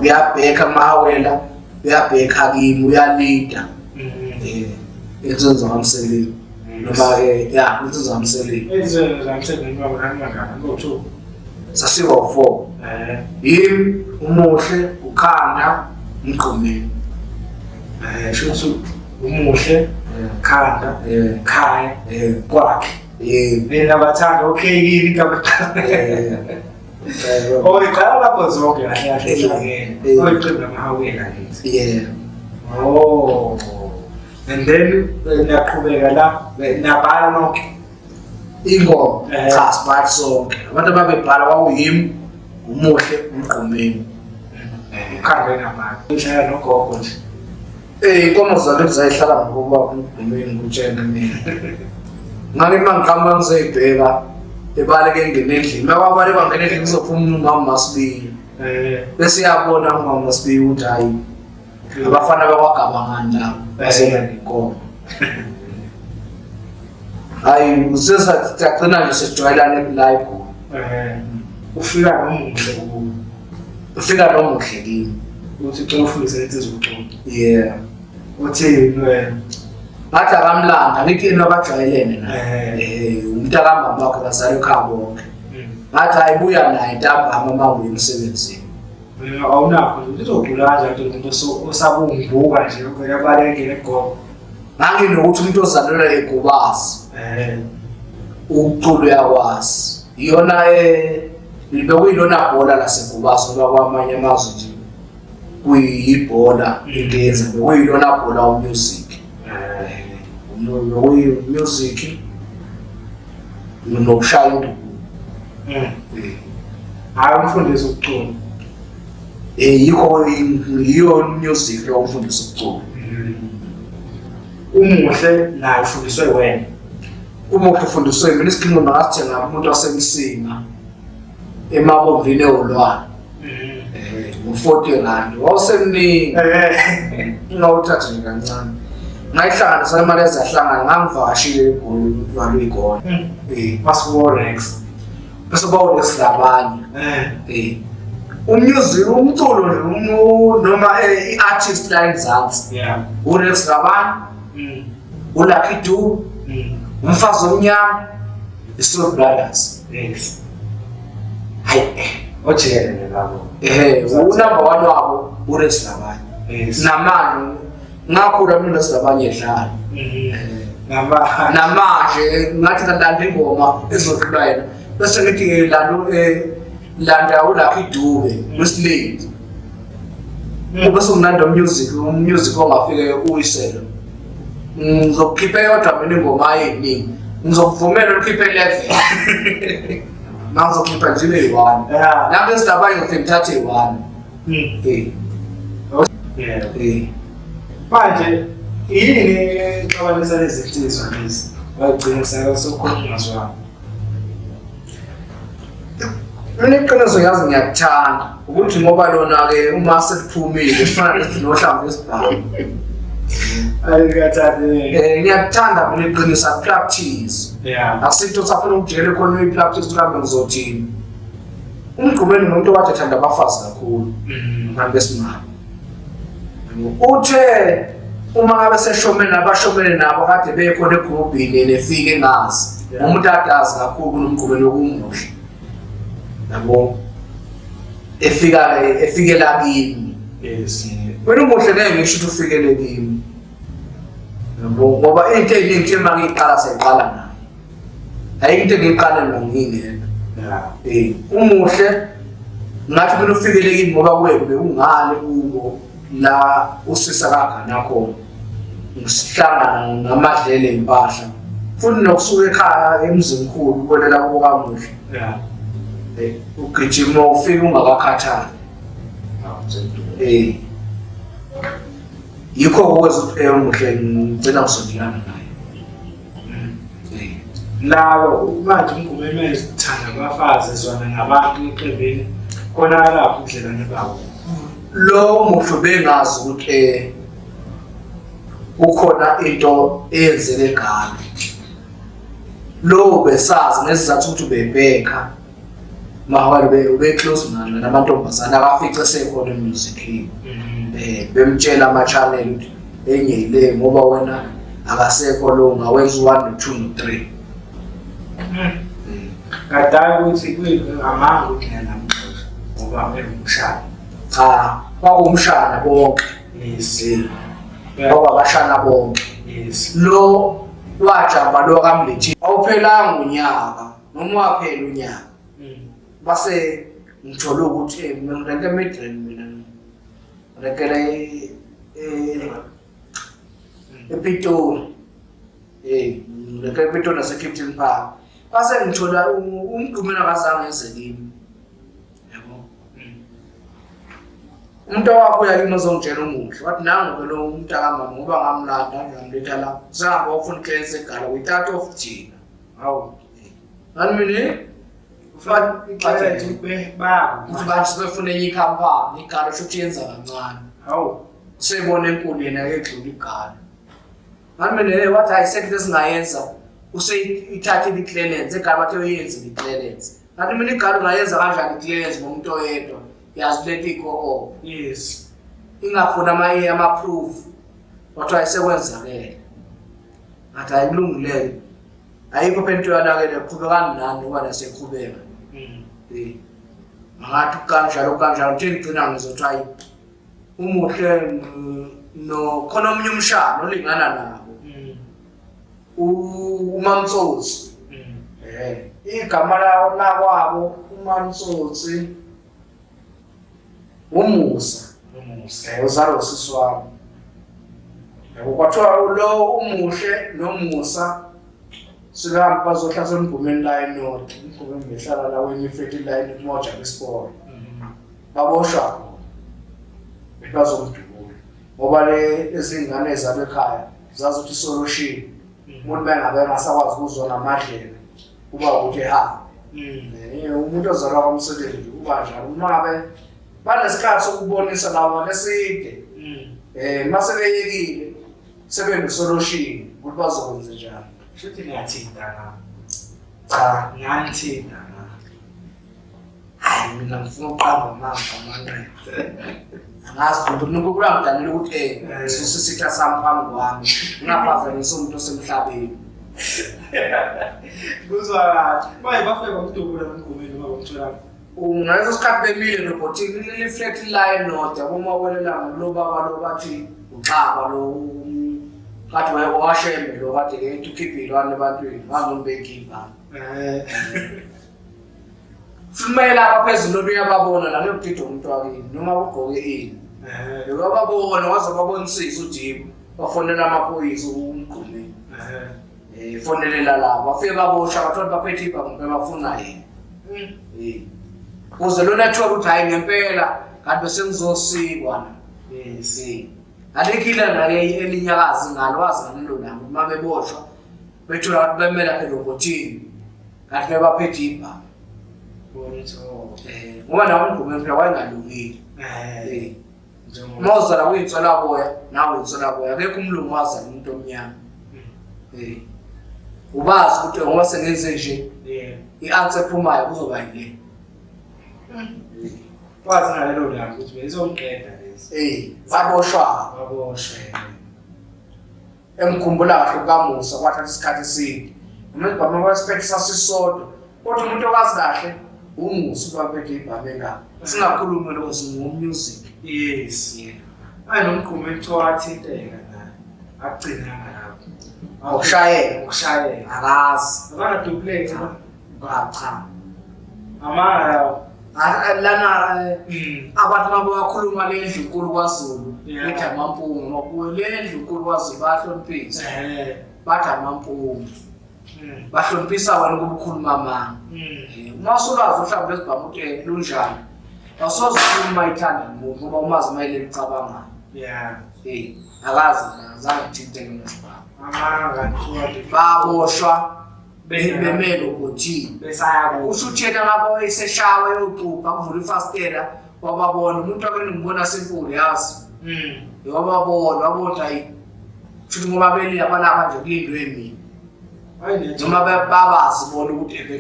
uyabheka mahawela uyabheka kimi uyalida insizwa kamseleni noma ya insizwa kamseleni sasiba u4 yimi umuhle ukhanda umgqumeni shuthi umuhle khanda khaya kwakhe nabathanda okay yini oyiqala lapho zonke kahle kahle oyiqembu lamahawela lithi and then niyaqhubeka la niyabhala nonke ingoma cha sibhala sonke abantu ababebhala kwakuyimi umuhle umgqumeni ukhanda nabhala uhlala nogogo nje inkomo zakhe zayihlala ngokuba umgqumeni kutshena mina ngake mangiqhamuka ngisayibheka ebaleke engene endlini mababale bangena endlini kuzophuma umama Masibiya bese yabona umama Masibiya ukuthi hayi abafana bakwagabangani lapho basela nenkomo hayi usesagcina nje sejwayelane live ufika nomuhle ufika nomuhle kimi uthi xa ufundise insizwa uculo uthi ngathi akamlanda ngithi yena abajwayelene naye umuntu akamama wakhe bazali ekhaya bonke ngathi ayibuya naye ntambama manguye emsebenzini awunakho uzocula kanjani umuntu osabunguka nje uvela balengene egogo nganginokuthi umuntu ozalelwa eGubazi uculo uyakwazi iyona bekuyilona bhola laseGubazi ngoba kwamanye amazwe nje kuyibhola ingenza bekuyilona bhola umusic music nokushaya induku hayi umfundisi ukucula yiyo music lo umfundisi ukucula umuhle naye ufundiswe wena umuhle ufundiswe mina isikhinqo ngasithenga umuntu wasemsinga emabomvini eholwane u40 rand wawusemningi ngawuthatha nje kancane ngayihlanganisa imali ezahlangana ngangivakashile eGoli uvalwe igona Masiborex bese bawonex labanye umusic umculo noma iartist la eMzansi unex labanye uLucky Dube umfazi omnyama iSoul Brothers hayi ojikelele labo unumber 1 wabo unex labanye namanje ngakhula mina silabanye edlala namanje ngathi ngandanda ingoma ezohlula yena bese ngithi landa uLucky Dube wesilindi bese nginanda music ongafike uyiselo ngizokhipha yodwa mina ingoma ayiningi ngizokuvumela ukukhipha 11 ngizokhipha nje le1 lapho sidabanye ngifike ngithathe 1 manje yini xabanisa lezinsizwa lezi wayigcina sokhuluma zwa mina iqiniso yazi ngiyakuthanda ukuthi ngoba lona ke uma sekuphumile kufanele sinohlamvu esibhamu ngiyakuthanda mina iqiniso practice asinto safuna ukujela khona ipractice kuhambe ngizothini umgqumeni umuntu owathi ethanda abafazi kakhulu abantu besimame uthe uma ngabe seshomene nabashomene nabo kade bekhona egrupini nefike ngazi umuntu adazi kakhulu nomgqumeni okumuhle yabo efikela kimi wena umuhle ngeke ngisho ukuthi ufikele kimi yabo ngoba into eyiningi thema ngiqala seyiqala nayo hayi into engiqala mina ngingena umuhle ngathi mina ufikele kimi ngoba wena ungale kubo la usisa kangana khona ngisihlangana ngamadlele empahla futhi nokusuka ekhaya emzini mkhulu ubonela kubo kamuhle ugijima ufika ungakakhathali yikho ukuthi umuhle ngicela ngisondelana naye lawo manje umgqumeni ezithanda abafazi ezwana nabantu eqembini khona lapho indlela nebawo lo muhlo bengazi ukuthi ukhona into eyenzeke ngalo lo besazi nesizathu ukuthi ubebheka mahawari ube close nalo namantombazana abafica sekhona emusicini bemtshela ama-channel ukuthi engeyile ngoba wena akasekho lo ngawenza 1 no 2 no 3 kadala ukuthi amanga ukuthi namxoxa ngoba umshana cha kwakumshana bonke kwabashana bonke lo wajamba lo kaMlethi awuphelanga unyaka noma waphela unyaka base ngithola ukuthi mina ngireke Midrand mina ngireke ePitori ngireke ePitori naseCaptain Park base ngithola umgqumela akazange eze kimi yabo umuntu wakho yakini ozongitshela umuhle wathi nangu ke lo umuntu akamama ngoba ngamlanda ngamletha la sihamba ufuna cleanse egala without of thina hawu ngani mina ufanele ube ba abantu sebefuna enye ikhampani igala shothi yenza kancane hawu usebona enkulu yena edlula igala ngani mina wathi ayisekho esingayenza useyithathe i-clearance egala bathe uyenze i-clearance ngathi mina igala ungayenza kanjani i-clearance ngomuntu oyedwa yazi leti ikho yes ingafuna ama-proof wathi ayisekwenzakele ngathi ayikulungilele ayikho phela into yanakele qhubekani nani ngoba naseqhubeka ngathi kanjalo nje ngigcina ngizothi hayi umuhle no khona omunye umshana olingana nabo uMamtsotsi igama lakwabo uMamtsotsi umusa uzalo siswami yabo kwathiwa lo umuhle nomusa sikahamba bazohlala emgumeni la eNorth emgumeni ngehlala la weMifeti line kumoja beSport baboshwa khona bazomdubula ngoba lezingane ezabekhaya zazothi solution umuntu bengabe ngasakwazi ukuzona amadlela kuba ukuthi ha umuntu ozalwa kwamsebenzi uba njalo umabe banesikhathi sokubonisa lawo leside mase beyekile sebenesolution ukuthi bazokwenza njani futhi ngiyathintana cha ngiyithintana hayi mina ngifuna uqamba amanga angazi ukuthi nokukulangidanela ukuthi sisitha sami phambi kwami ngingaphazamisa umuntu osemhlabeni kuzwa baye bafika ukudubula emgqumeni ngoba ngithola ngaleso sikhathi bemile robotini li-reflect line note yaboma welelanga lo baba lo bathi uxaba lo kathi washembe lo kade ke ukhipilwane ebantwini ngangombekipa Fumela lapha phezulu luyababona la lokugida umuntu wakini noma ugqoke ini uyababona wazobabonisisa uJibu bafonela amaphoyisa umgqumeni fonelela la bafike babosha bathola baphethe ibhange bafuna yena kuze lona thiwa ukuthi hayi ngempela kanti bese ngizosikwa alekila naye elinyakazi ngalo wazi ngalelo langa uma beboshwa bethola ukuthi bemela phela robotini kanti baphethe ibhange ngoba nawo umgqumeni phela wayengalungile mawuzala uyitsola boya nawe uyitsola boya akekho umlungu wazala umuntu omnyama ubazi ukuthi ngoba sengenze nje i-answer ephumayo kuzoba yile wazi ngalelo langa ukuthi bezomqeda lezi baboshwa emkhumbula kahle kaMusa kwathatha isikhathi eside umebhama waspect sasisodwa kodwa umuntu okazi kahle umusa ubaphethe ibhame ngapha singakhulumi lokho singomusic yes hayi nomgqumeni kuthiwa athinteka naye agcina lapho ukushayela akazi akana duplex cha amanga lana abantu babakhuluma lendlu enkulu kwaZulu ethi amampungu ngokuwe lendlu enkulu kwaZulu bahloniphisa bathi amampungu bahloniphisa wena kuba ukhuluma amanga uma usulazi mhlawumbe esibhamu ukuthi lunjani asoze ukhuluma ithanda umuntu ngoba umazi mayele licabanga akazi zange ngithinteke nesibhamu amanga kuthiwa baboshwa bemelo ukuthi besaya ku usho uthena ngabo eseshawe yoqupha kuvula ifastela wababona umuntu akene ngibona senkulu yazi wababona wabona hayi futhi ngoba belila balapha nje kulindwe mina hayi noma babazi bona ukuthi